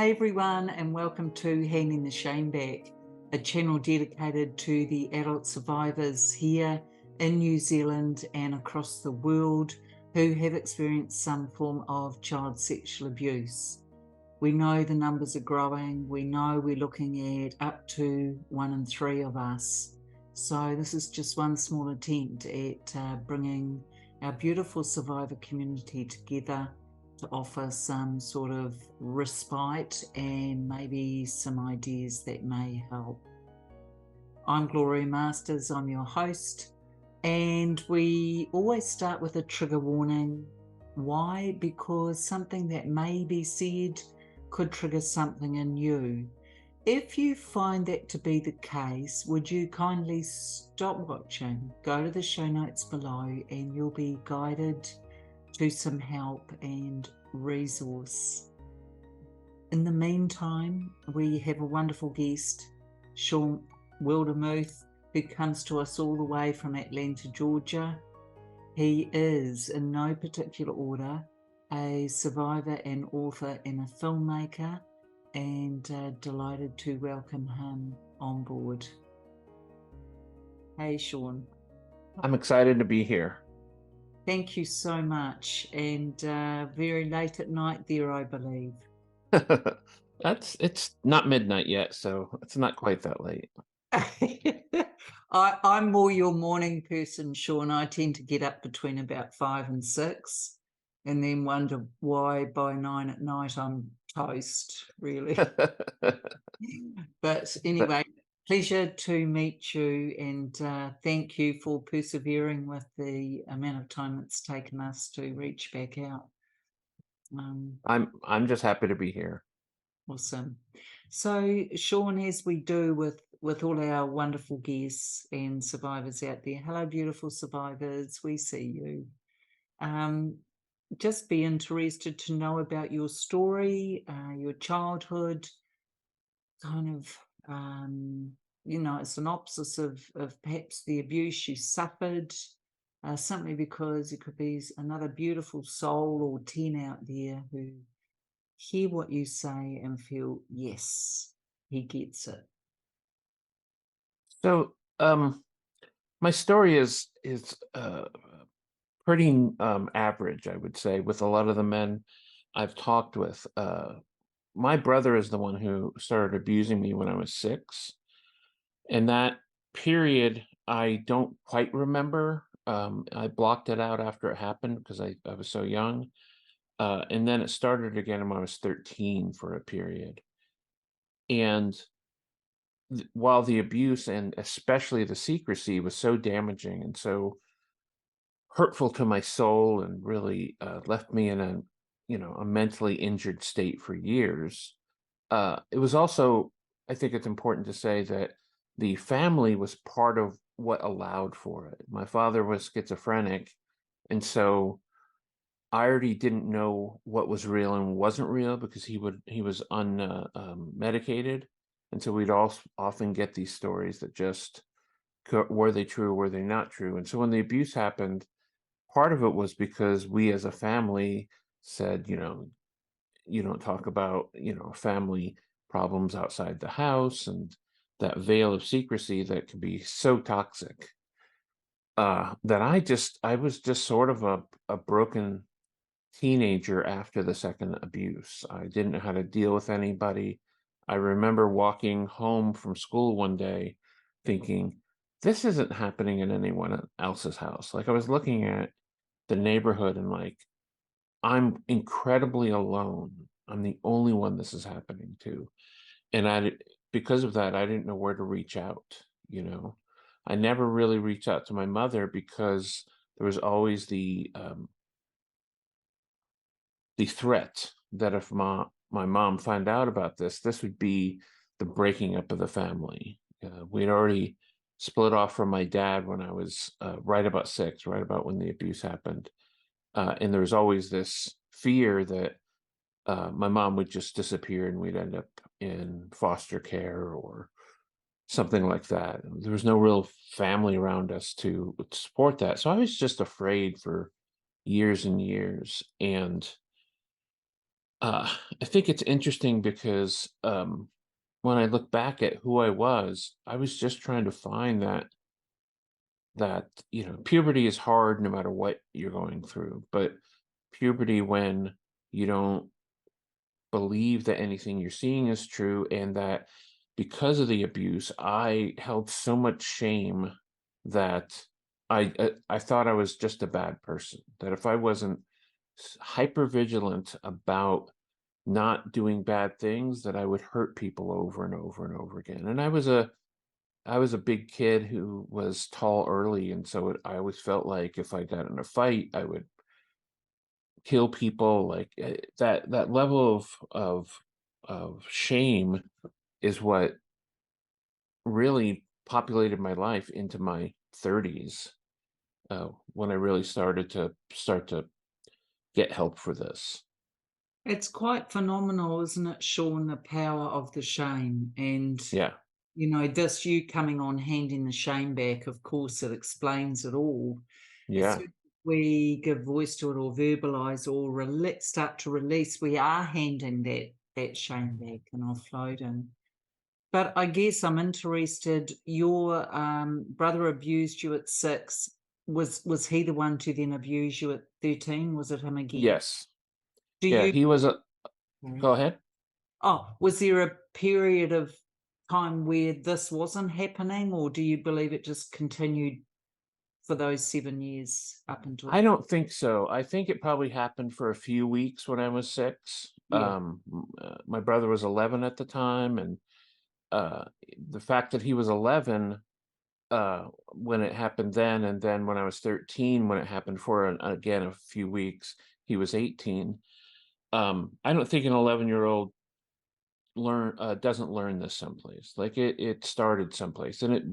Hey everyone, and welcome to Handing the Shame Back, a channel dedicated to the adult survivors here in New Zealand and across the world who have experienced some form of child sexual abuse. We know the numbers are growing. We know we're looking at up to 1 in 3 of us. So this is just one small attempt at bringing our beautiful survivor community together to offer some sort of respite and maybe some ideas that may help. I'm Gloria Masters, I'm your host, and we always start with a trigger warning. Why? Because something that may be said could trigger something in you. If you find that to be the case, would you kindly stop watching, go to the show notes below, and you'll be guided to some help and resource. In the meantime, we have a wonderful guest, Shawn Wildermuth, who comes to us all the way from Atlanta, Georgia. He is, in no particular order, a survivor and author and a filmmaker, and delighted to welcome him on board. Hey, Shawn. I'm excited to be here. Thank you so much, and very late at night there, I believe. It's not midnight yet, so it's not quite that late. I'm more your morning person, Shawn. I tend to get up between about 5 and 6 and then wonder why by 9 at night I'm toast, really. But anyway, pleasure to meet you, and thank you for persevering with the amount of time it's taken us to reach back out. I'm just happy to be here. Awesome. So, Shawn, as we do with all our wonderful guests and survivors out there, hello, beautiful survivors, we see you. Just be interested to know about your story, your childhood, kind of, a synopsis of perhaps the abuse you suffered, simply because it could be another beautiful soul or 10 out there who hear what you say and feel, yes, he gets it. So, my story is pretty average, I would say, with a lot of the men I've talked with. My brother is the one who started abusing me when I was 6. And that period, I don't quite remember. I blocked it out after it happened because I was so young. And then it started again when I was 13 for a period. And while the abuse and especially the secrecy was so damaging and so hurtful to my soul and really left me in a mentally injured state for years, it was also, I think it's important to say that the family was part of what allowed for it. My father was schizophrenic, and so I already didn't know what was real and wasn't real because he was unmedicated, and so we'd all often get these stories that just were they true or were they not true. And so when the abuse happened, part of it was because we as a family said, you don't talk about family problems outside the house, and that veil of secrecy that can be so toxic. That I was just sort of a broken teenager after the second abuse. I didn't know how to deal with anybody. I remember walking home from school one day thinking, this isn't happening in anyone else's house. Like, I was looking at the neighborhood and like, I'm incredibly alone. I'm the only one this is happening to. And because of that, I didn't know where to reach out. I never really reached out to my mother because there was always the threat that if my mom found out about this would be the breaking up of the family. We'd already split off from my dad when I was right about 6, right about when the abuse happened. And there was always this fear that my mom would just disappear and we'd end up in foster care or something like that. There was no real family around us to support that. So I was just afraid for years and years. And I think it's interesting because when I look back at who I was just trying to find that puberty is hard no matter what you're going through, but puberty when you don't believe that anything you're seeing is true, and that because of the abuse, I held so much shame that I thought I was just a bad person. That if I wasn't hyper vigilant about not doing bad things, that I would hurt people over and over and over again. And I was a big kid who was tall early, and so I always felt like if I got in a fight, I would kill people. Like that level of shame is what really populated my life into my 30s, when I really start to get help for this. It's quite phenomenal, isn't it, Sean, the power of the shame? And, Yeah, this you coming on handing the shame back, of course, it explains it all. As yeah, soon as we give voice to it or verbalize or start to release, we are handing that shame back and offloading. But I guess I'm interested, your brother abused you at 6. Was he the one to then abuse you at 13? Was it him again? yes, Do yeah. you He was a. Sorry. Go ahead. Was there a period of time where this wasn't happening, or do you believe it just continued for those 7 years up until I don't think so. I think it probably happened for a few weeks when I was 6. yeah. My brother was 11 at the time, and uh, the fact that he was 11 when it happened then, and then when I was 13, when it happened for again a few weeks, he was 18. I don't think an 11-year-old doesn't learn this someplace. Like it started someplace, and it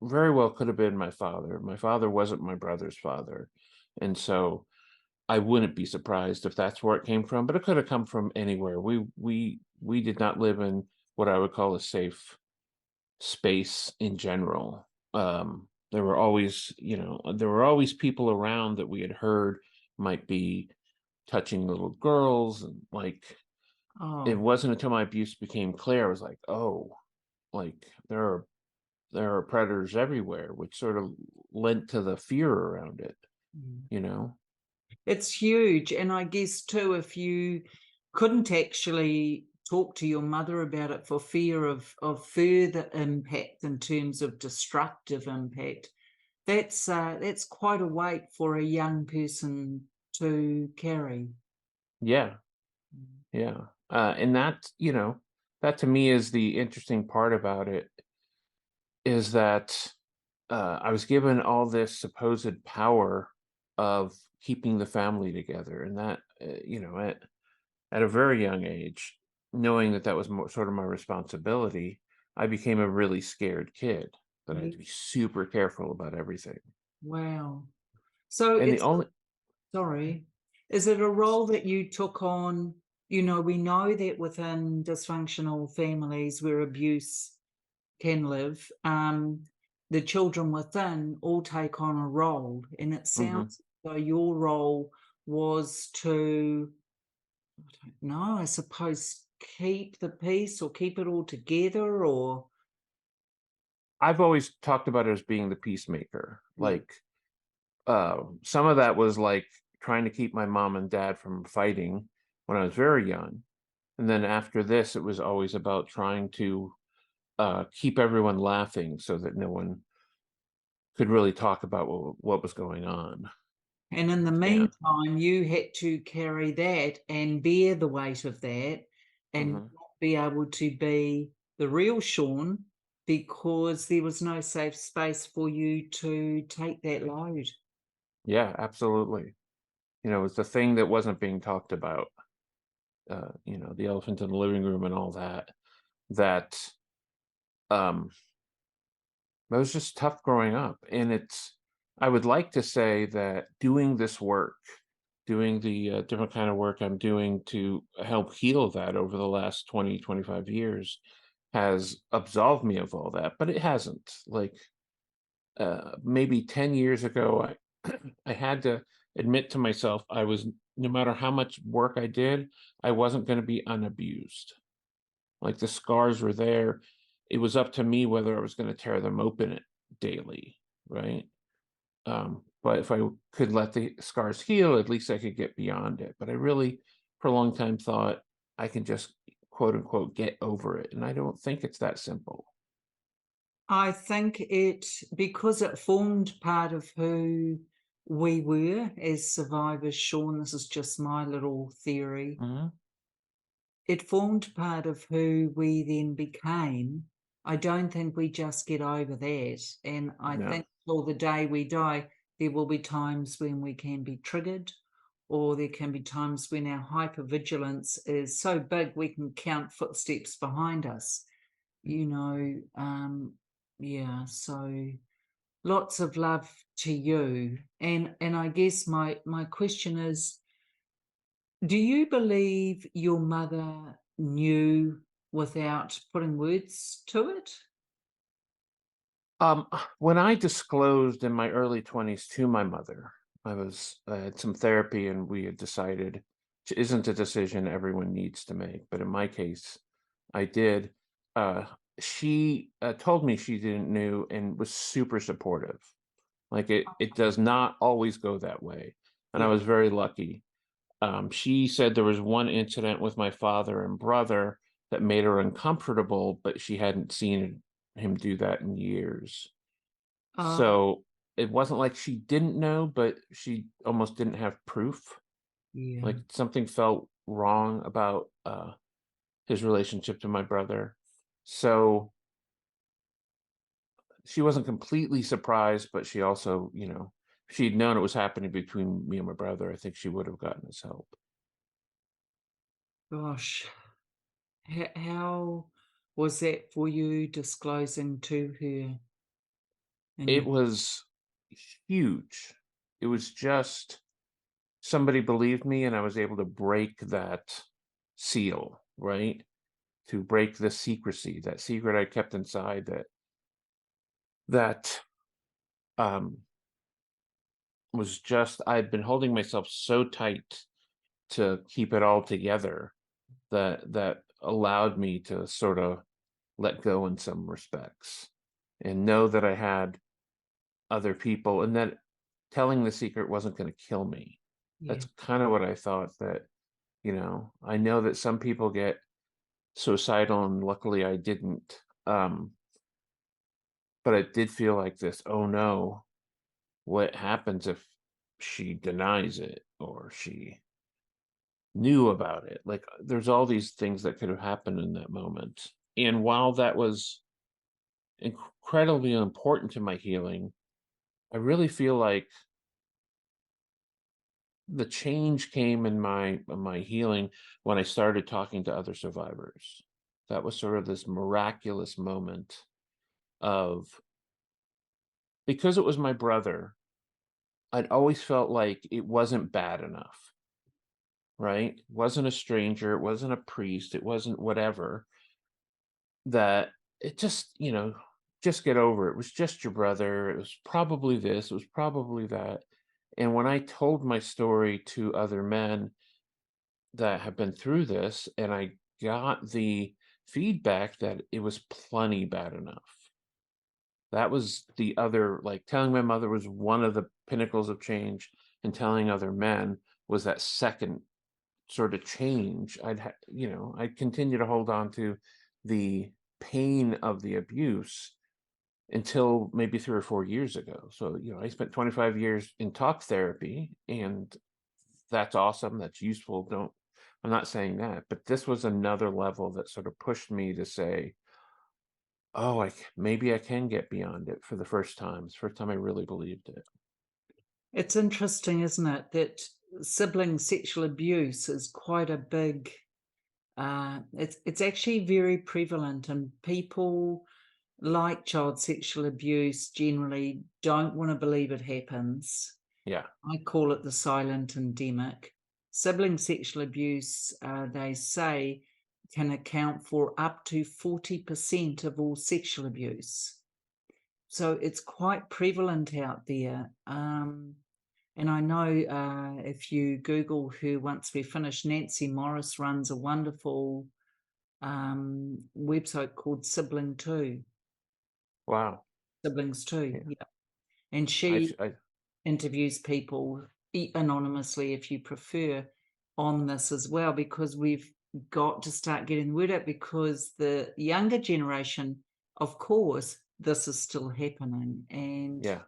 very well could have been my father. My father wasn't my brother's father, and so I wouldn't be surprised if that's where it came from. But it could have come from anywhere. We did not live in what I would call a safe space in general. There were always people around that we had heard might be touching little girls, and like it Oh, wasn't until my abuse became clear, I was like, oh, like there are predators everywhere, which sort of lent to the fear around it, mm. you know? It's huge, and I guess too, if you couldn't actually talk to your mother about it for fear of further impact in terms of destructive impact, that's quite a weight for a young person to carry. Yeah, Mm. yeah. And that to me is the interesting part about it, is that I was given all this supposed power of keeping the family together, and that at a very young age, knowing that that was sort of my responsibility, I became a really scared kid. That I had Yeah. to be super careful about everything. Wow. So And the it's only Sorry. Is it a role that you took on? We know that within dysfunctional families where abuse can live, the children within all take on a role. And it sounds Mhm. as though your role was to, I don't know, I suppose, keep the peace or keep it all together or, I've always talked about it as being the peacemaker. yeah. Like, some of that was like trying to keep my mom and dad from fighting when I was very young. And then after this, it was always about trying to keep everyone laughing so that no one could really talk about what was going on. And in the Yeah. meantime, you had to carry that and bear the weight of that and Hmm. not be able to be the real Sean because there was no safe space for you to take that load. Yeah, absolutely. It's the thing that wasn't being talked about. The elephant in the living room and all that. That um, it was just tough growing up, and I would like to say that doing this work, doing the different kind of work I'm doing to help heal that over the last 20, 25 years has absolved me of all that, but it hasn't. Like maybe 10 years ago, I I had to admit to myself I was no matter how much work I did, I wasn't going to be unabused. Like the scars were there. It was up to me whether I was going to tear them open it daily, right? But if I could let the scars heal, at least I could get beyond it. But I really, for a long time, thought I can just quote unquote get over it. And I don't think it's that simple. I think because it formed part of who we were as survivors, Shawn, this is just my little theory. Mhm. It formed part of who we then became. I don't think we just get over that. And I No. think till the day we die, there will be times when we can be triggered, or there can be times when our hypervigilance is so big we can count footsteps behind us. You know, yeah, so lots of love to you. And I guess my question is, do you believe your mother knew without putting words to it? When I disclosed in my early 20s to my mother, I had some therapy and we had decided, which isn't a decision everyone needs to make, but in my case, I did. Uh, she told me she didn't know and was super supportive. Like it does not always go that way, and I Yeah. was very lucky. She said there was one incident with my father and brother that made her uncomfortable, but she hadn't seen him do that in years. Oh, So it wasn't like she didn't know, but she almost didn't have proof. yeah. Like something felt wrong about his relationship to my brother. So she wasn't completely surprised, but she also, if she'd known it was happening between me and my brother, I think she would have gotten us help. Gosh. How was that for you disclosing to her and It your was huge. It was just somebody believed me and I was able to break that seal, right? To break the secrecy, that secret I kept inside that um was just I'd been holding myself so tight to keep it all together that allowed me to sort of let go in some respects and know that I had other people and that telling the secret wasn't going to kill me. yeah. That's kind of what I thought that, I know that some people get suicidal and luckily I didn't. But it did feel like this, oh no, what happens if she denies it or she knew about it? Like there's all these things that could have happened in that moment. And while that was incredibly important to my healing, I really feel like the change came in my healing when I started talking to other survivors. That was sort of this miraculous moment of because it was my brother, I'd always felt like it wasn't bad enough, right? It wasn't a stranger, it wasn't a priest, it wasn't whatever, that it just, just get over it. It was just your brother. It was probably this, it was probably that. And when I told my story to other men that have been through this, and I got the feedback that it was plenty bad enough. That was the other, like telling my mother was one of the pinnacles of change, and telling other men was that second sort of change. I'd continue to hold on to the pain of the abuse until maybe 3 or 4 years ago. So, I spent 25 years in talk therapy, and that's awesome. That's useful. I'm not saying that, but this was another level that sort of pushed me to say, oh, maybe I can get beyond it for the first time. It's the first time I really believed it. It's interesting, isn't it, that sibling sexual abuse is quite a big it's actually very prevalent, and people like child sexual abuse generally don't want to believe it happens. Yeah. I call it the silent endemic. Sibling sexual abuse, they say, can account for up to 40% of all sexual abuse. So it's quite prevalent out there. And I know if you Google her once we finish, Nancy Morris runs a wonderful website called Wow. Siblings Too, Yeah. yeah. And I, she I interviews people anonymously, if you prefer, on this as well, because we've got to start getting the word out, because the younger generation, of course, this is still happening, and yeah.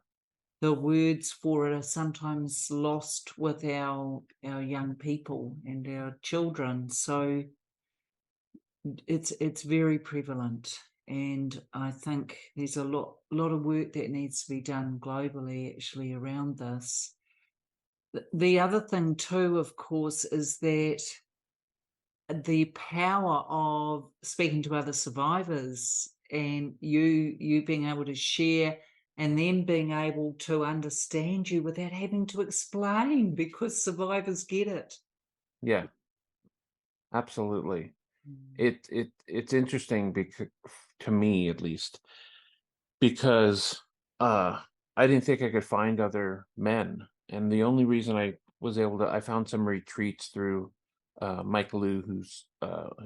the words for it are sometimes lost with our young people and our children. So it's very prevalent, and I think there's a lot of work that needs to be done globally actually around this. The other thing too, of course, is that the power of speaking to other survivors, and you being able to share, and them being able to understand you without having to explain, because survivors get it. Yeah. Absolutely. Mm. It's interesting because, to me at least, because I didn't think I could find other men, and the only reason I found some retreats through Mike Liu, who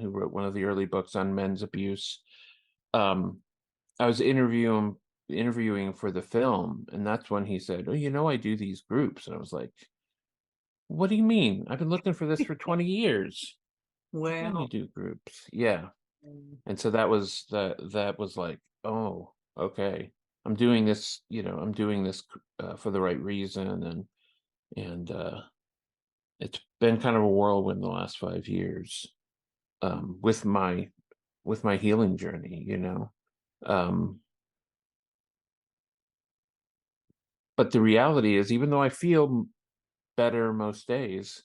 wrote one of the early books on men's abuse. Um, I was interviewing for the film, and that's when he said, "Oh, I do these groups," and I was like, "What do you mean? I've been looking for this for 20 years. What do you mean you Wow. do groups?" Yeah. Mm. And so that was like, oh, okay. I'm doing this for the right reason, and it's been kind of a whirlwind the last 5 years, with my healing journey. Um, but the reality is, even though I feel better most days,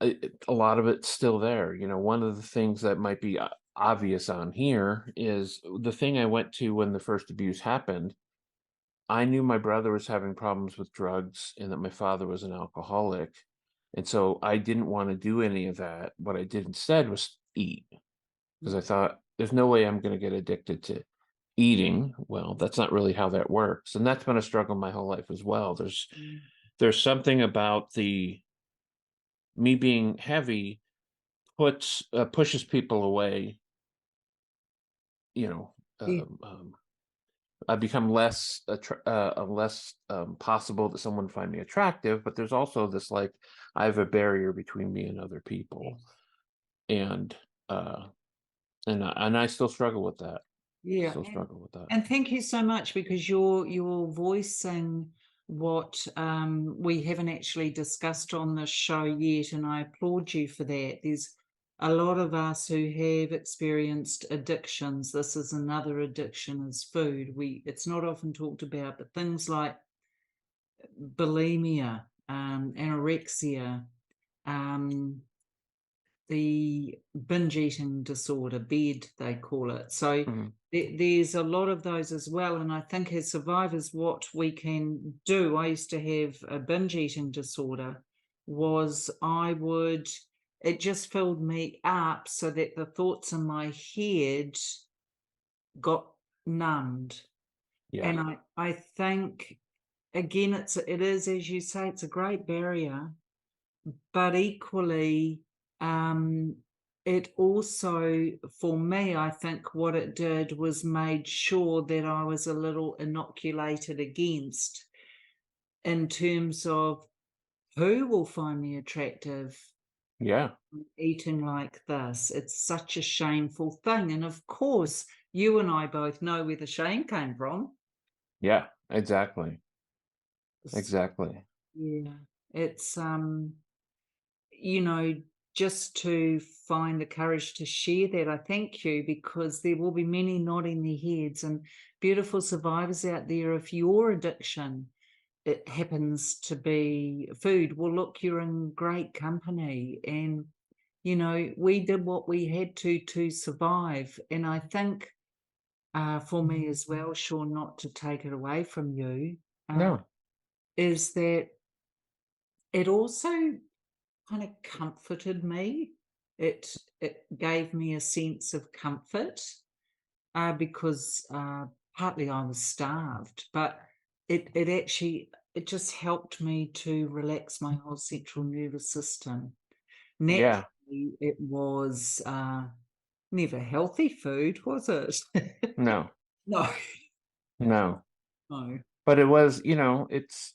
a lot of it's still there. One of the things that might be obvious on here is the thing I went to when the first abuse happened. I knew my brother was having problems with drugs and that my father was an alcoholic. And so I didn't want to do any of that. What I did instead was eat, because I thought there's no way I'm going to get addicted to eating. Well, that's not really how that works. And that's been a struggle my whole life as well. Mm. There's something about the me being heavy pushes people away, you know, Yeah. I become less possible that someone find me attractive, but there's also this, like, I have a barrier between me and other people, and uh, and I still struggle with that. Yeah, Still struggle with that. and thank you so much, because you're voicing what we haven't actually discussed on this show yet, and I applaud you for that. There's a lot of us who have experienced addictions. This is another addiction, is food. It's not often talked about, but things like bulimia, anorexia, um, the binge eating disorder, BED, they call it. So Mhm. there's a lot of those as well. And I think as survivors, what we can do, I used to have a binge eating disorder, it just filled me up so that the thoughts in my head got numbed. Yeah, And I think, again, it is, as you say, it's a great barrier, but equally, um, it also, for me, I think what it did was made sure that I was a little inoculated against, in terms of who will find me attractive yeah, eating like this. It's such a shameful thing. And of course, you and I both know where the shame came from. yeah, exactly, S- exactly. Yeah. It's you know, just to find the courage to share that, I thank you, because there will be many nodding their heads, and beautiful survivors out there. If your addiction, it happens to be food, well, look, you're in great company. And, we did what we had to survive. And I think for me as well, Shawn, not to take it away from you, No, is that it also kind of comforted me. It gave me a sense of comfort, because partly I was starved, but it actually it just helped me to relax my whole central nervous system. Yeah. Naturally, it was never healthy food, was it? No. No, No. no. But it was, it's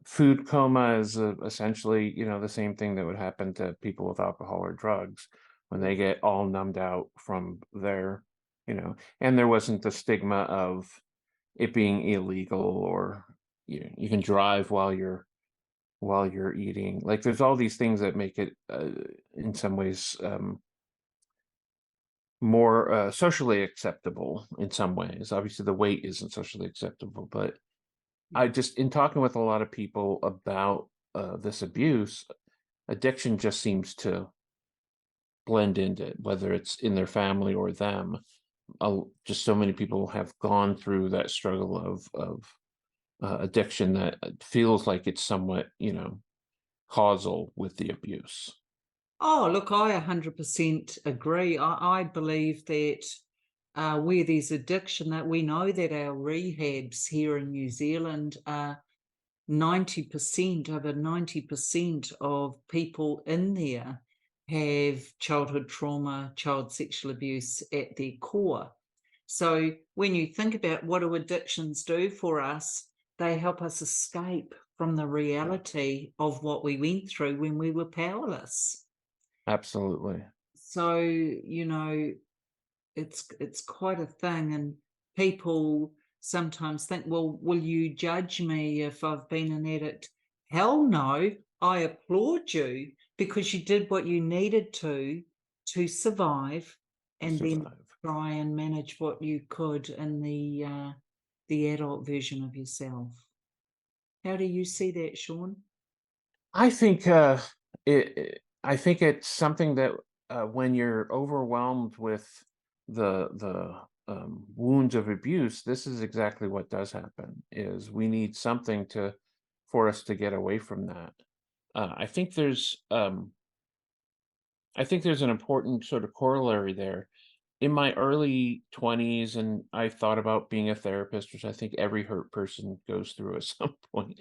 food coma is essentially, the same thing that would happen to people with alcohol or drugs when they get all numbed out from their, and there wasn't the stigma of it being illegal, or you can drive while you're eating. Like, there's all these things that make it in some ways more socially acceptable in some ways. Obviously the weight isn't socially acceptable, but I just, in talking with a lot of people about this abuse, addiction just seems to blend into it, whether it's in their family or them. Just so many people have gone through that struggle of addiction that feels like it's somewhat, causal with the abuse. Oh, look, I 100% agree. I believe that where there's addiction, that we know that our rehabs here in New Zealand are 90%, over 90% of people in there have childhood trauma, child sexual abuse at their core. So when you think about what do addictions do for us, they help us escape from the reality of what we went through when we were powerless. Absolutely. So, it's quite a thing, and people sometimes think, well, will you judge me if I've been an addict? Hell no. I applaud you because you did what you needed to survive, and then Survive. try and manage what you could in the adult version of yourself. How do you see that, Shawn? I think I think it's something that when you're overwhelmed with the wounds of abuse, this is exactly what does happen. Is we need something to for us to get away from that. Uh, I think there's um, I think there's an important sort of corollary there. In my early 20s, and I thought about being a therapist, which I think every hurt person goes through at some point,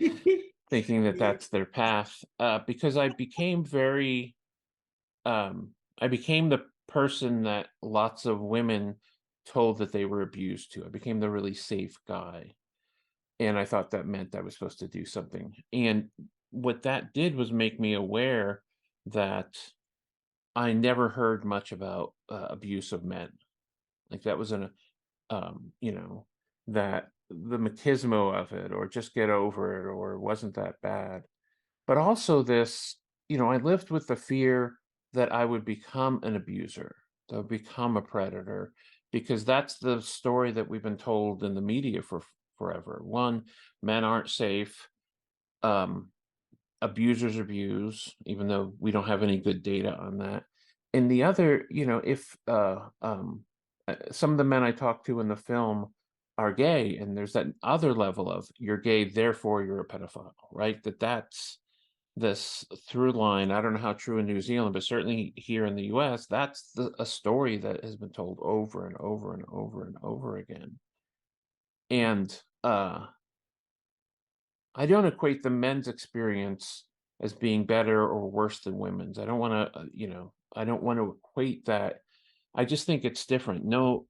thinking that Yeah. that's their path, because I became the person that lots of women told that they were abused to. I became the really safe guy, and I thought that meant I was supposed to do something. And what that did was make me aware that I never heard much about abuse of men. Like, that was you know, that the machismo of it, or just get over it, or it wasn't that bad. But also this, I lived with the fear that I would become an abuser, that I would become a predator, because that's the story that we've been told in the media for forever. One, men aren't safe. Um, Abusers abuse, even though we don't have any good data on that. And the other, if some of the men I talked to in the film are gay, and there's that other level of you're gay, therefore you're a pedophile, right? That's this through line. I don't know how true in New Zealand, but certainly here in the US, that's a story that has been told over and over and over and over again. And I don't equate the men's experience as being better or worse than women's. I don't want to, I don't want to equate that. I just think it's different. No,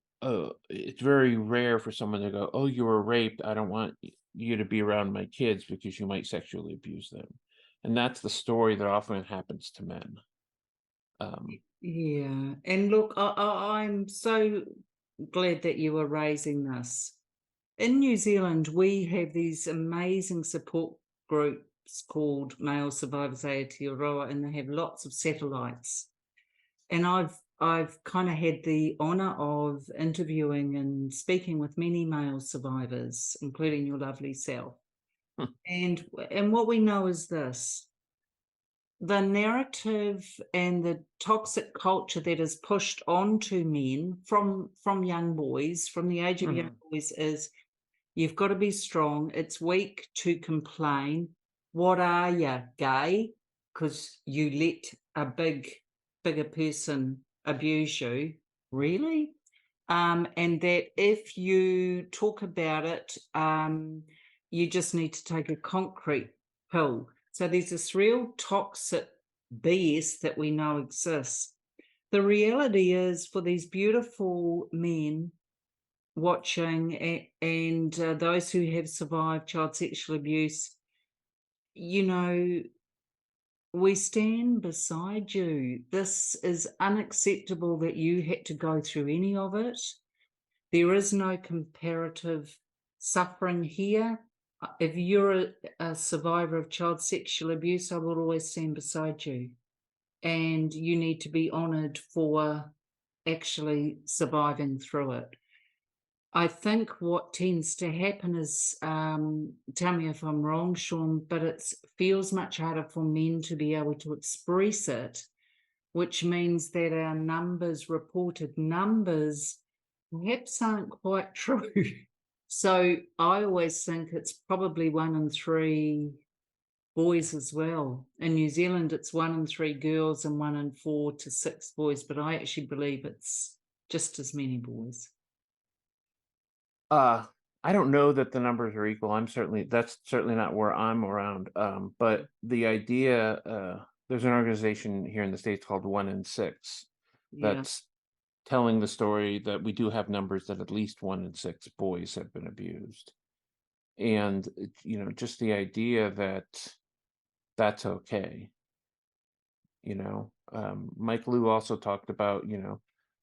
it's very rare for someone to go, "Oh, you were raped. I don't want you to be around my kids because you might sexually abuse them." And that's the story that often happens to men. Um, Yeah, and look, I'm so glad that you were raising this. In New Zealand, we have these amazing support groups called Male Survivors Aotearoa, and they have lots of satellites. And I've kind of had the honor of interviewing and speaking with many male survivors, including your lovely self. And what we know is this: the narrative and the toxic culture that is pushed onto men from young boys, from the age of young mhm. boys, is you've got to be strong. It's weak to complain. What are you, gay? Because you let a bigger person abuse you. Really? And that if you talk about it, you just need to take a concrete pill. So there's this real toxic BS that we know exists. The reality is, for these beautiful men watching and those who have survived child sexual abuse, you know, we stand beside you. This is unacceptable that you had to go through any of it. There is no comparative suffering here. If you're a survivor of child sexual abuse, I will always stand beside you. And you need to be honoured for actually surviving through it. I think what tends to happen is, tell me if I'm wrong, Shawn, but it feels much harder for men to be able to express it, which means that our numbers, reported numbers, perhaps aren't quite true. So I always think it's probably 1 in 3 boys as well. In New Zealand, it's 1 in 3 girls and 1 in 4 to 6 boys, but I actually believe it's just as many boys. I don't know that the numbers are equal. That's certainly not where I'm around. But the idea, there's an organization here in the States called 1 in 6 Yeah. that's telling the story that we do have numbers that at least 1 in 6 boys have been abused. And, just the idea that that's okay. Mike Liu also talked about,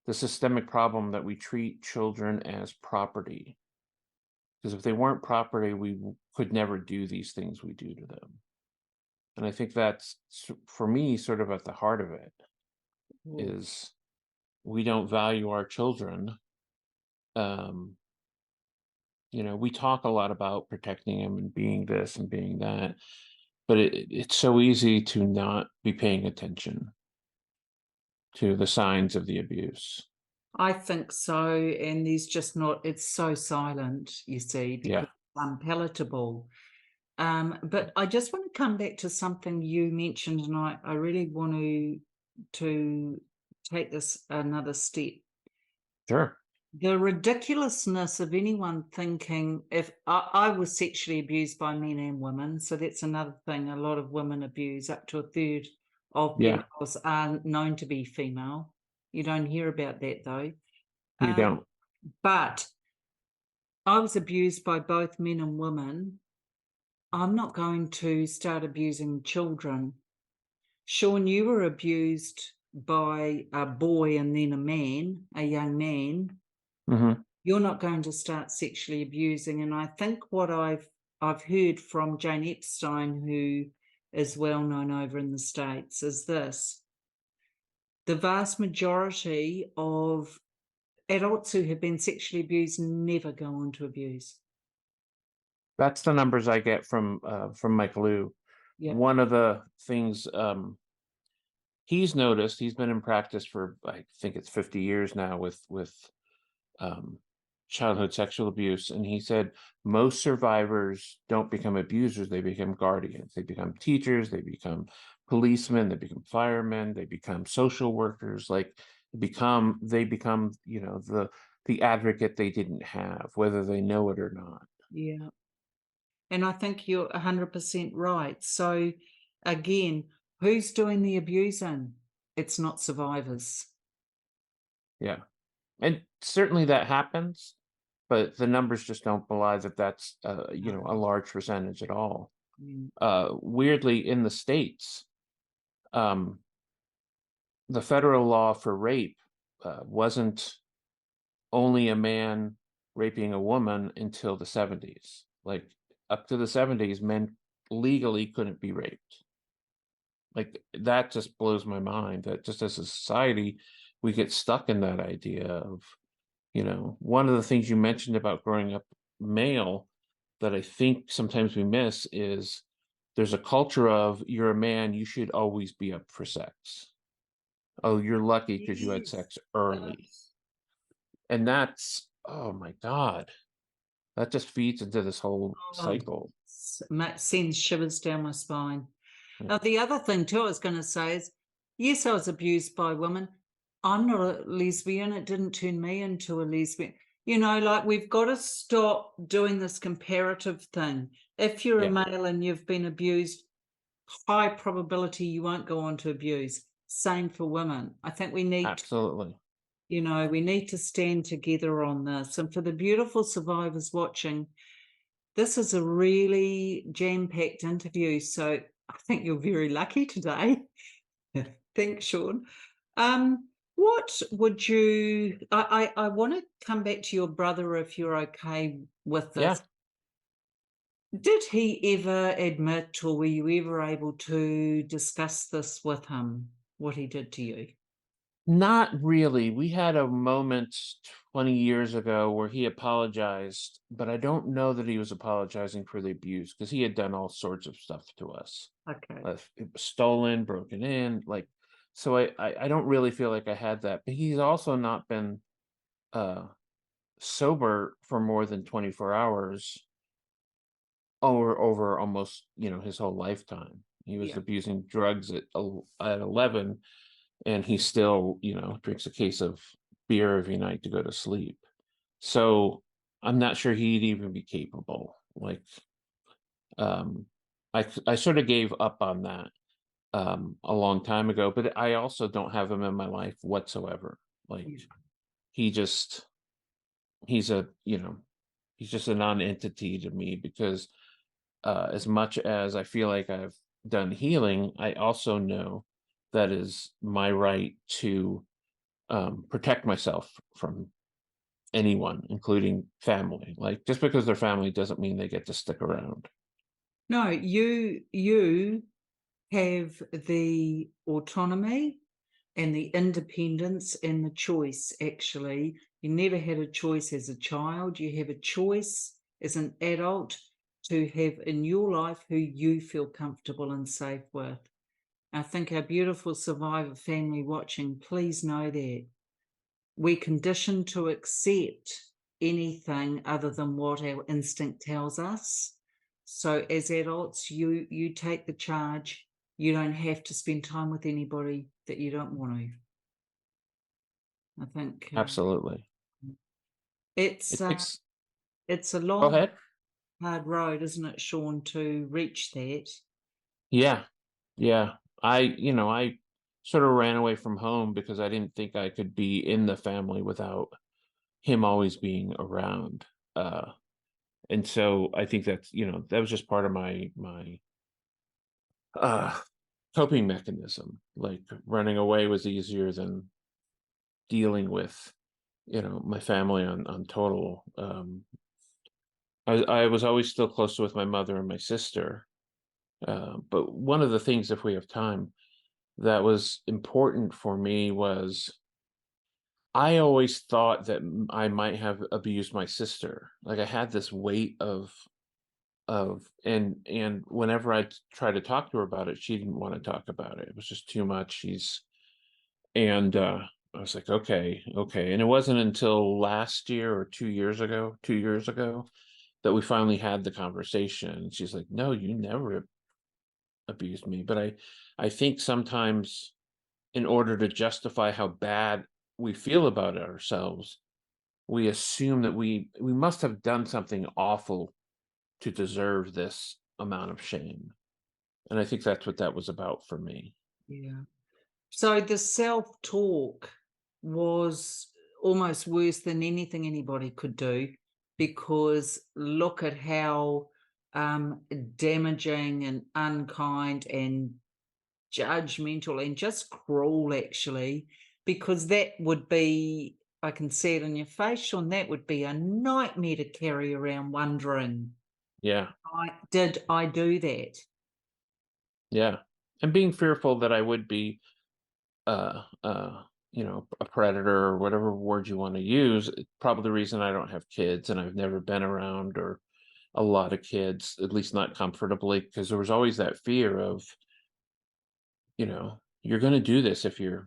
the systemic problem that we treat children as property. Because if they weren't property, we could never do these things we do to them. And I think that's, for me, sort of at the heart of it, is we don't value our children. We talk a lot about protecting them and being this and being that, but it's so easy to not be paying attention to the signs of the abuse. I think so, and there's just not, it's so silent, you see, because it's unpalatable. But I just want to come back to something you mentioned, and I really want to take this another step. Sure. The ridiculousness of anyone thinking, if I was sexually abused by men and women, so that's another thing. A lot of women abuse, up to a third of pedophiles are known to be female. You don't hear about that though. You don't. But I was abused by both men and women. I'm not going to start abusing children. Shawn, you were abused by a boy and then a man, a young man. Mm-hmm. You're not going to start sexually abusing. And I think what I've heard from Jane Epstein, who is well known over in the States, is this: the vast majority of adults who have been sexually abused never go on to abuse. That's the numbers I get from Mike Liu. Yeah. One of the things he's noticed, he's been in practice for, I think it's 50 years now with childhood sexual abuse, and he said most survivors don't become abusers, they become guardians, they become teachers, they become policemen, they become firemen, they become social workers. Like they become the advocate they didn't have, whether they know it or not. Yeah. And I think you're 100% right. So again, who's doing the abusing? It's not survivors. Yeah. And certainly that happens, but the numbers just don't belie that that's a large percentage at all. Weirdly, in the States, the federal law for rape wasn't only a man raping a woman until the 70s. Like up to the 70s, men legally couldn't be raped. Like that just blows my mind, that just as a society, we get stuck in that idea of, one of the things you mentioned about growing up male that I think sometimes we miss is there's a culture of, you're a man, you should always be up for sex. Oh, you're lucky because you had sex early. And that's, oh my God, that just feeds into this whole cycle. Sends shivers down my spine. Yeah. Now, the other thing too I was going to say is, yes, I was abused by women. I'm not a lesbian. It didn't turn me into a lesbian. Like we've got to stop doing this comparative thing. If you're a Yeah, male and you've been abused, high probability you won't go on to abuse. Same for women. I think absolutely. we need to stand together on this. And for the beautiful survivors watching, this is a really jam-packed interview. So I think you're very lucky today. Thanks, Shawn. What would you I want to come back to your brother if you're okay with Yeah. this. Did he ever admit, or were you ever able to discuss this with him, what he did to you? Not really. We had a moment 20 years ago where he apologized, but I don't know that he was apologizing for the abuse because he had done all sorts of stuff to us. Okay. It was stolen, broken in, like, so I don't really feel like I had that. But he's also not been uh sober for more than 24 hours over almost, his whole lifetime. He was Yeah. abusing drugs at 11, and he still, drinks a case of beer every night to go to sleep. So I'm not sure he'd even be capable. Like, um, I sort of gave up on that a long time ago, but I also don't have him in my life whatsoever. Like, Yeah. he just he's a he's just a non-entity to me because as much as I feel like I've done healing, I also know that is my right to protect myself from anyone, including family. Like, just because they're family doesn't mean they get to stick around. No, you have the autonomy and the independence and the choice. Actually, you never had a choice as a child. You have a choice as an adult to have in your life who you feel comfortable and safe with. I think our beautiful survivor family watching, please know that we're conditioned to accept anything other than what our instinct tells us. So as adults, you take the charge. You don't have to spend time with anybody that you don't want to. I think Absolutely. it's It takes. it's a Go long, ahead. hard road, isn't it, Shawn, to reach that? Yeah, yeah. I sort of ran away from home because I didn't think I could be in the family without him always being around. Uh, and so I think that was just part of my uh coping mechanism. Like, running away was easier than dealing with, my family on total. I was always still close with my mother and my sister. But one of the things, if we have time, that was important for me was I always thought that I might have abused my sister. Like, I had this weight and whenever I tried to talk to her about it, she didn't want to talk about it. It was just too much. And I was like, okay, okay. And it wasn't until last year or 2 years ago, that we finally had the conversation. And she's like, no, you never abused me. But I think sometimes, in order to justify how bad we feel about ourselves, we assume that we must have done something awful to deserve this amount of shame. And I think that's what that was about for me. Yeah. So the self-talk was almost worse than anything anybody could do, because look at how damaging and unkind and judgmental and just cruel, actually, because that would be, I can see it in your face, Shawn, that would be a nightmare to carry around wondering, Yeah. did I do that? Yeah. And being fearful that I would be a predator, or whatever word you want to use. Probably the reason I don't have kids, and I've never been around or a lot of kids, at least not comfortably, because there was always that fear of, you're going to do this if you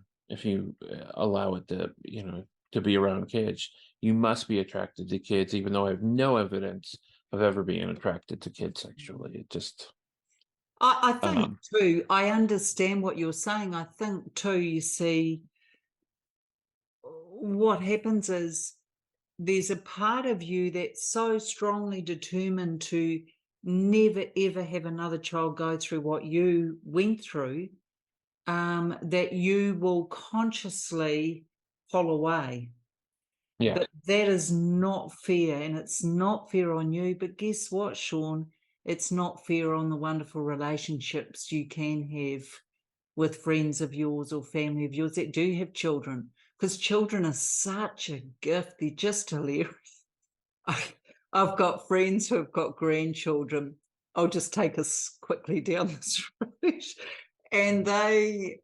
allow it to be around kids. You must be attracted to kids, even though I have no evidence of ever being attracted to kids sexually. It just I think um too, I understand what you're saying. I think too, you see, what happens is there's a part of you that's so strongly determined to never ever have another child go through what you went through, that you will consciously pull away. Yeah. But that is not fair, and it's not fair on you. But guess what, Shawn? It's not fair on the wonderful relationships you can have with friends of yours or family of yours that do have children, because children are such a gift. They're just hilarious. I, I've got friends who have got grandchildren. I'll just take us quickly down this route. And they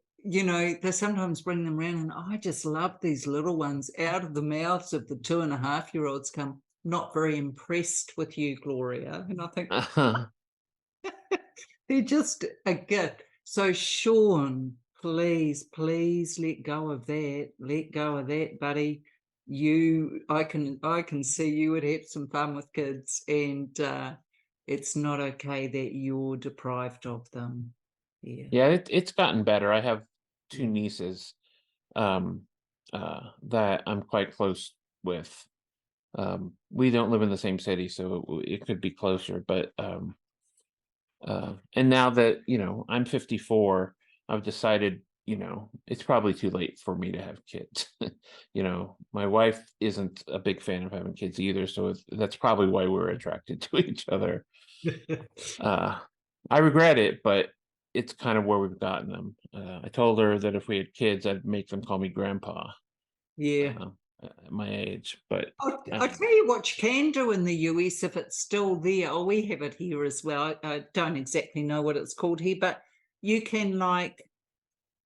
sometimes bring them around, and I just love these little ones. Out of the mouths of the 2.5-year-olds come, "Not very impressed with you, Gloria." And I think, they're just a gift. So, Shawn, please, please let go of that. Let go of that, buddy. I can see you would have some fun with kids, and it's not okay that you're deprived of them. Yeah. Yeah, it's gotten better. I have two Yeah. nieces um, that I'm quite close with. We don't live in the same city, so it could be closer. But and now that I'm 54, I've decided it's probably too late for me to have kids. My wife isn't a big fan of having kids either, so that's probably why we're attracted to each other. Uh, I regret it, but it's kind of where we've gotten them. I told her that if we had kids, I'd make them call me grandpa Yeah. uh, at my age. But I'll tell you what you can do in the US if it's still there. Oh, we have it here as well. I don't exactly know what it's called here, but you can like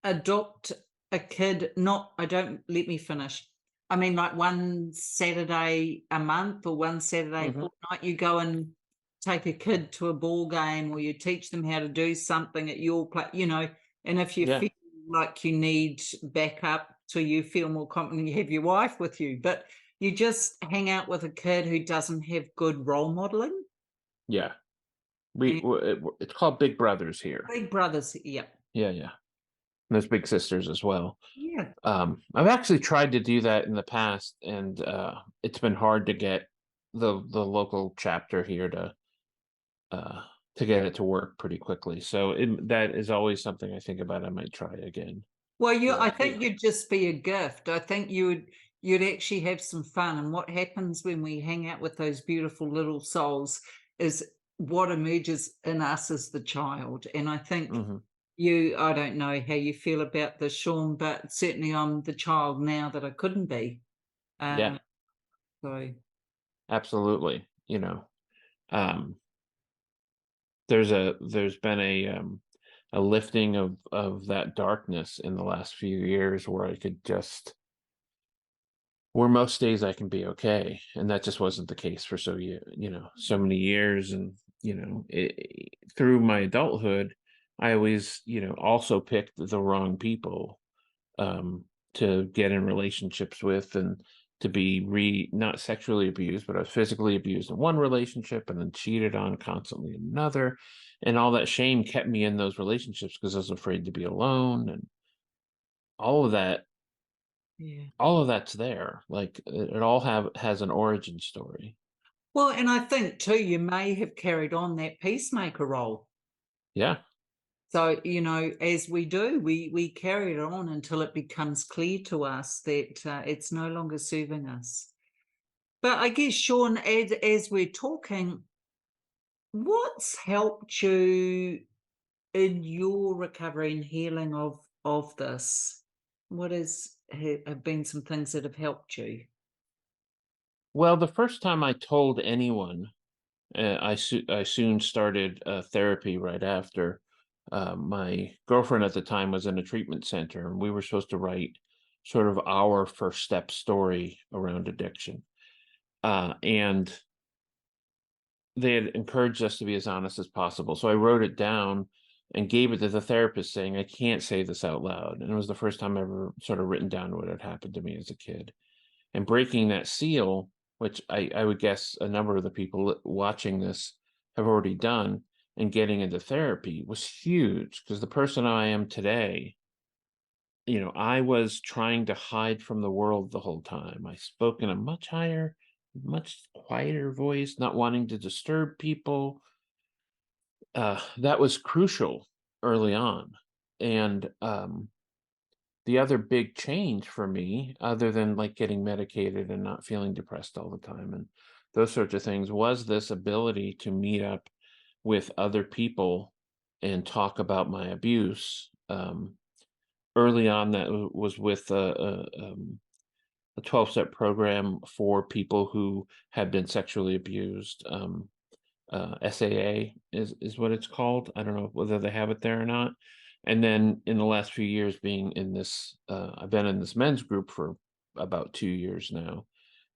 adopt a kid. Not, I don't, let me finish. I mean, like one Saturday a month or one Saturday Mhm. fortnight, you go and take a kid to a ball game, or you teach them how to do something at your place, and if you Yeah, feel like you need backup so you feel more confident, you have your wife with you, but you just hang out with a kid who doesn't have good role modeling. yeah. And It's called Big Brothers here. big brothers, yeah. Yeah, yeah. And there's big sisters as well. Yeah. I've actually tried to do that in the past, and it's been hard to get the local chapter here uh, to get it to work pretty quickly. So that is always something I think about. I might try again. Well, Is I that think you'd just be a gift. I think you'd actually have some fun. And what happens when we hang out with those beautiful little souls is what emerges in us as the child. And I think hmm I don't know how you feel about this, Shawn, but certainly I'm the child now that I couldn't be. Yeah, Um, so absolutely. Um, there's been a lifting of that darkness in the last few years where I could just where most days I can be okay, and that just wasn't the case for so many years. And through my adulthood, I always also picked the wrong people um, to get in relationships with, and to be not sexually abused, but I was physically abused in one relationship and then cheated on constantly in another. And all that shame kept me in those relationships because I was afraid to be alone, and all of that, yeah. all of that's there. Like it all has an origin story. Well, and I think too, you may have carried on that peacemaker role. Yeah. So, as we do, we carry it on until it becomes clear to us that it's no longer serving us. But I guess, Shawn, as we're talking, what's helped you in your recovery and healing of this? What have been some things that have helped you? Well, the first time I told anyone, I soon started therapy right after. My girlfriend at the time was in a treatment center, and we were supposed to write sort of our first step story around addiction. And they had encouraged us to be as honest as possible. So I wrote it down and gave it to the therapist, saying, I can't say this out loud. And it was the first time I ever sort of written down what had happened to me as a kid. And breaking that seal, which I would guess a number of the people watching this have already done, and getting into therapy was huge, because the person I am today I was trying to hide from the world the whole time. I spoke in a much higher, much quieter voice, not wanting to disturb people. That was crucial early on. And the other big change for me, other than like getting medicated and not feeling depressed all the time and those sorts of things, was this ability to meet up with other people and talk about my abuse. Early on, that was with a 12-step program for people who had been sexually abused. SAA is what it's called. I don't know whether they have it there or not. And then in the last few years, being in this, I've been in this men's group for about 2 years now,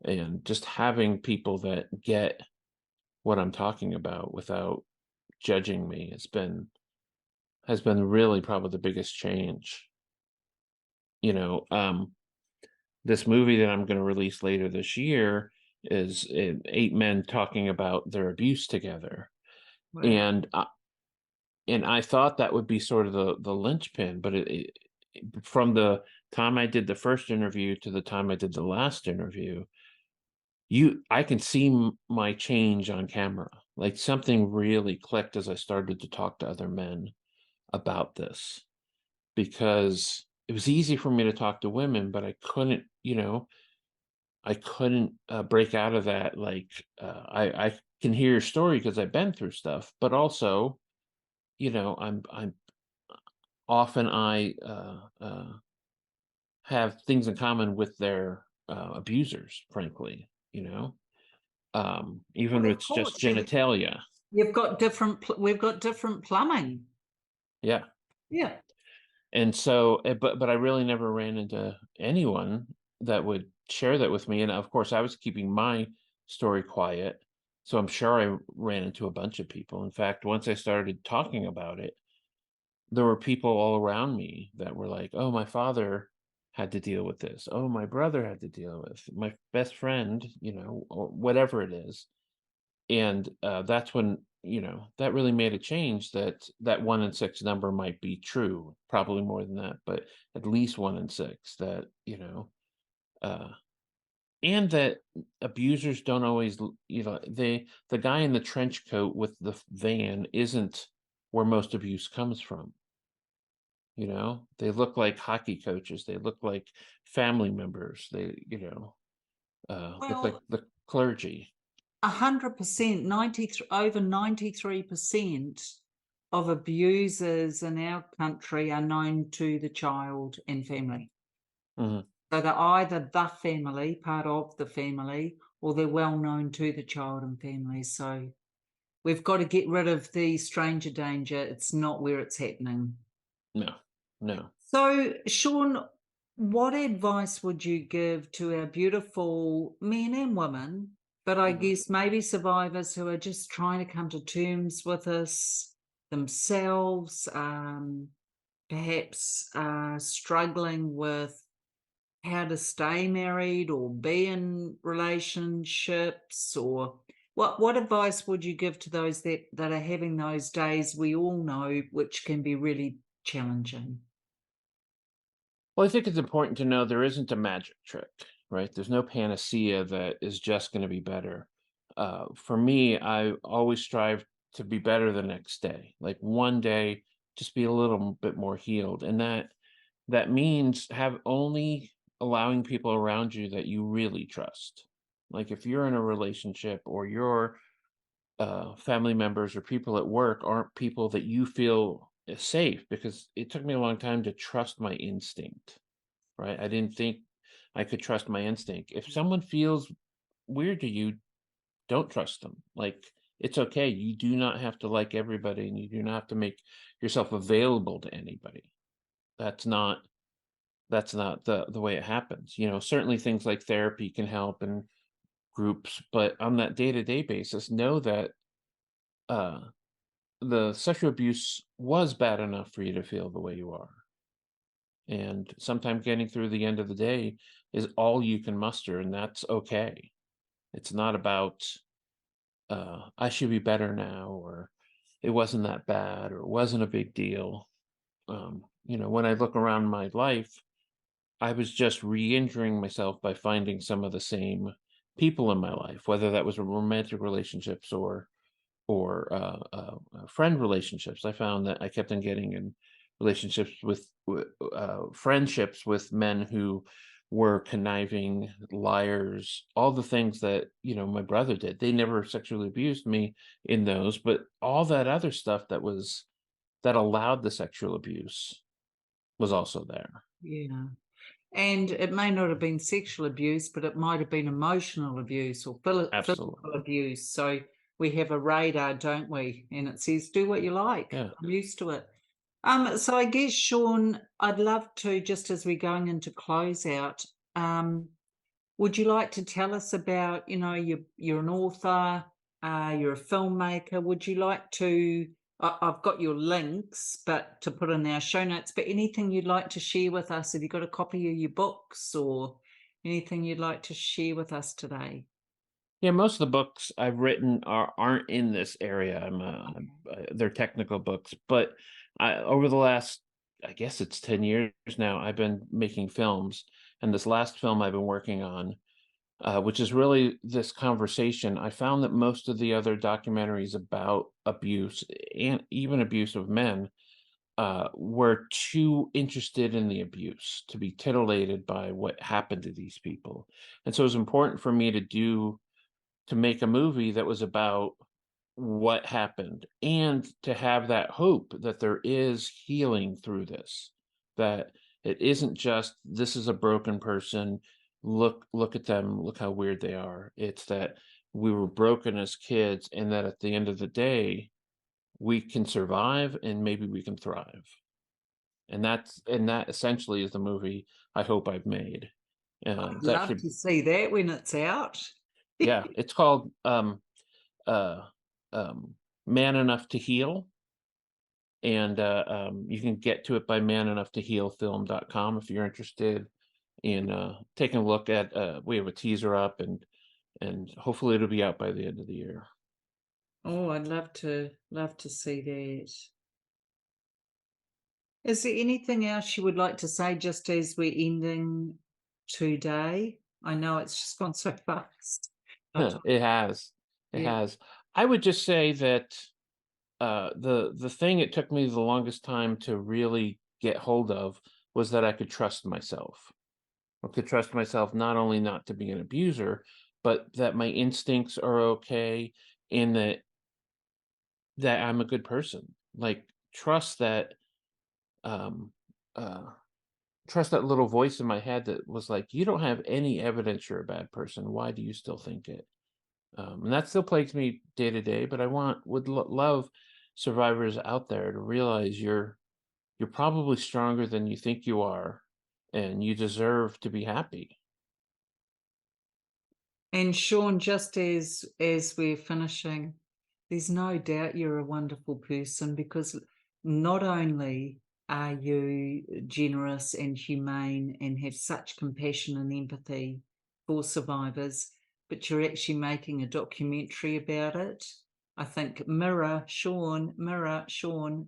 and just having people that get what I'm talking about without judging me has been really probably the biggest change. You know, this movie that I'm going to release later this year is 8 men talking about their abuse together, Wow. and I thought that would be sort of the linchpin, but from the time I did the first interview to the time I did the last interview, I can see my change on camera. Like something really clicked as I started to talk to other men about this, because it was easy for me to talk to women, but I couldn't break out of that. Like I can hear your story because I've been through stuff, but also, I'm often have things in common with their abusers, frankly, even Well, if of it's just course, genitalia. we've got different plumbing. Yeah. Yeah. And so, but I really never ran into anyone that would share that with me. And of course, I was keeping my story quiet. So I'm sure I ran into a bunch of people. In fact, once I started talking about it, there were people all around me that were like, "Oh, my father had to deal with this. Oh, my brother had to deal with my best friend, or whatever it is." And that's when, that really made a change, that 1 in 6 number might be true, probably more than that, but at least 1 in 6, that, uh, and that abusers don't always, the guy in the trench coat with the van isn't where most abuse comes from. They look like hockey coaches. They look like family members. They, look like Well, the clergy. 100%, over 93% of abusers in our country are known to the child and family. Mhm. So they're either the family, part of the family, or they're well known to the child and family. So we've got to get rid of the stranger danger. It's not where it's happening. No, no. So, Shawn, what advice would you give to our beautiful men and women, but I Mhm. guess maybe survivors who are just trying to come to terms with this themselves, perhaps struggling with how to stay married or be in relationships, or what advice would you give to those that are having those days we all know which can be really challenging? Well, I think it's important to know there isn't a magic trick, right? There's no panacea that is just going to be better. For me, I always strive to be better the next day. Like one day, just be a little bit more healed, and that means have only allowing people around you that you really trust. Like if you're in a relationship, or your family members or people at work aren't people that you feel is safe, because it took me a long time to trust my instinct. Right? I didn't think I could trust my instinct. If someone feels weird to you, don't trust them. Like, it's okay. You do not have to like everybody, and you do not have to make yourself available to anybody. That's not the way it happens. Certainly things like therapy can help, and groups, but on that day-to-day basis, know that uh the sexual abuse was bad enough for you to feel the way you are. And sometimes getting through the end of the day is all you can muster, and that's okay. It's not about, I should be better now, or it wasn't that bad, or it wasn't a big deal. When I look around my life, I was just re-injuring myself by finding some of the same people in my life, whether that was romantic relationships or friend relationships. I found that I kept on getting in relationships with friendships with men who were conniving liars, all the things that my brother did. They never sexually abused me in those, but all that other stuff that allowed the sexual abuse was also there. Yeah. And it may not have been sexual abuse, but it might have been emotional abuse or physical Absolutely. abuse. So we have a radar, don't we? And it says, do what you like. Yeah. I'm used to it. So I guess, Shawn, I'd love to, just as we're going into closeout, would you like to tell us about, you're an author, you're a filmmaker. Would you like to, I've got your links, but to put in our show notes, but anything you'd like to share with us? Have you got a copy of your books or anything you'd like to share with us today? Yeah, most of the books I've written aren't in this area. They're technical books, but over the last, I guess it's 10 years now, I've been making films, and this last film I've been working on, which is really this conversation. I found that most of the other documentaries about abuse and even abuse of men were too interested in the abuse to be titillated by what happened to these people, and so it was important for me to make a movie that was about what happened and to have that hope that there is healing through this, that it isn't just this is a broken person, look at them, look how weird they are. It's that we were broken as kids, and that at the end of the day we can survive and maybe we can thrive. And that essentially is the movie I hope I've made. I'd That love should to see that when it's out. Yeah, it's called uh, um, Man Enough to Heal, and you can get to it by manenoughtohealfilm.com if you're interested in taking a look at. We have a teaser up, and hopefully it'll be out by the end of the year. Oh, I'd love to see that. Is there anything else you would like to say just as we're ending today? I know it's just gone so fast. Our time. It has, it Yeah. has. I would just say that the thing it took me the longest time to really get hold of was that I could trust myself. I could trust myself not only not to be an abuser, but that my instincts are okay, and that I'm a good person. Like um uh trust that little voice in my head that was like, you don't have any evidence you're a bad person. Why do you still think it? And that still plagues me day to day, but I would love survivors out there to realize you're probably stronger than you think you are, and you deserve to be happy. And Shawn, just as we're finishing, there's no doubt you're a wonderful person because not only are you generous and humane and have such compassion and empathy for survivors, but you're actually making a documentary about it. I think mirror, Shawn,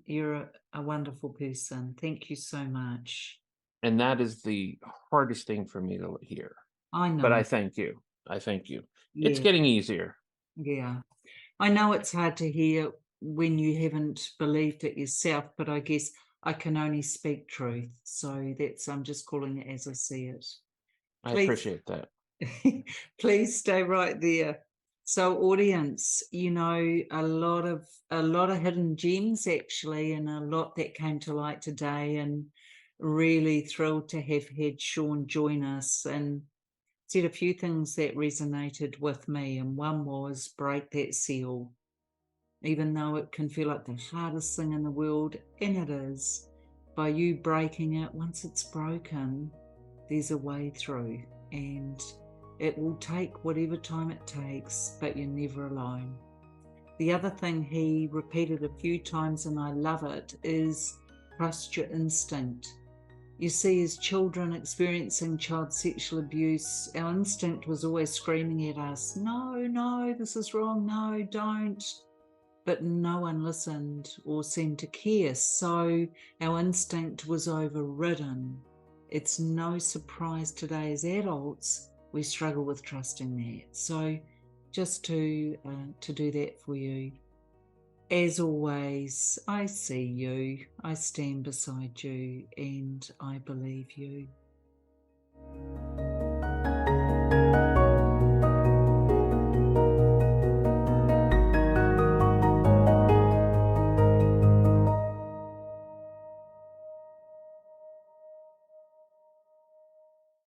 you're a wonderful person. Thank you so much. And that is the hardest thing for me to hear. I But know. I thank you. I thank you. It's Yeah, getting easier. yeah. I know it's hard to hear when you haven't believed it yourself, but I guess I can only speak truth. So I'm just calling it as I see it. I Please, appreciate that. please stay right there. So audience, a lot of hidden gems actually, and a lot that came to light today, and really thrilled to have had Shawn join us and said a few things that resonated with me. And one was break that seal. Even though it can feel like the hardest thing in the world, and it is, by you breaking it, once it's broken, there's a way through, and it will take whatever time it takes, but you're never alone. The other thing he repeated a few times, and I love it, is trust your instinct. You see, as children experiencing child sexual abuse, our instinct was always screaming at us, no, no, this is wrong, no, don't. but no one listened or seemed to care, so our instinct was overridden. It's no surprise today as adults we struggle with trusting that. So just to do that for you. As always, I see you, I stand beside you, and I believe you.